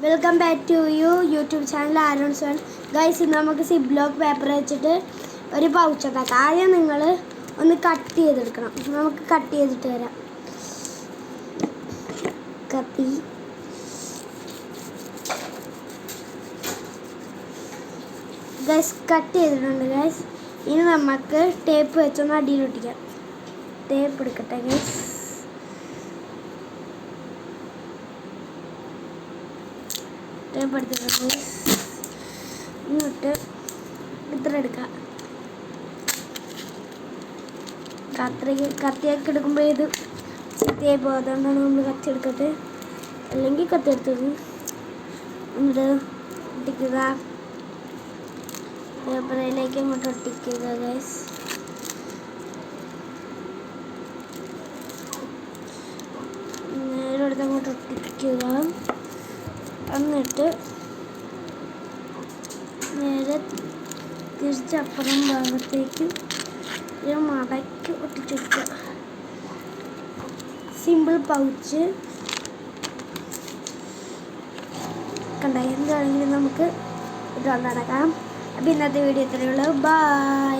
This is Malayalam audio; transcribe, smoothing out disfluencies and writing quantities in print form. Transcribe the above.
Welcome back to YouTube channel Aaron's one. Guys, ഇന്ന് നമുക്ക് സിബ്ലോക്ക് പേപ്പർ വെച്ചിട്ട് ഒരു പൗച്ച് ഉണ്ടാക്കാം. ആദ്യം നിങ്ങൾ ഒന്ന് കട്ട് ചെയ്തെടുക്കണം. നമുക്ക് കട്ട് ചെയ്തിട്ട് വരാം. കത്തി, ഗൈസ് കട്ട് ചെയ്തിട്ടുണ്ട്. ഗൈസ്, ഇനി നമുക്ക് ടേപ്പ് വെച്ചൊന്ന് അടിയിലൊട്ടിക്കാം. ടേപ്പ് എടുക്കട്ടെ ഗൈസ്. ടേപ്പ് എടുത്തിട്ടുണ്ട്. ഇങ്ങോട്ട് ഇത്ര എടുക്കാം. കത്തിയൊക്കെ എടുക്കുമ്പോൾ ഇത് കത്തിയായി പോകും. അതുകൊണ്ടാണ് നമ്മൾ കത്തി എടുക്കട്ടെ, അല്ലെങ്കിൽ കത്തി എടുത്തത്. എന്നിട്ട് ഒട്ടിക്കുക. പേപ്പറിലേക്ക് അങ്ങോട്ട് ഒട്ടിക്കുക ഗൈസ്. നേരെ എടുത്ത് അങ്ങോട്ട് ഒട്ടിക്കുക. എന്നിട്ട് നേരെ തിരിച്ചപ്പുറം ഭാഗത്തേക്ക് മടക്കി ഒട്ടിച്ചെടുക്കുക. സിമ്പിൾ പൗച്ച് കണ്ട. എന്താണെങ്കിലും നമുക്ക് ഇത് നടക്കാം. അപ്പോൾ ഇന്നത്തെ വീഡിയോ ഇത്രയേ ഉള്ളൂ. ബൈ.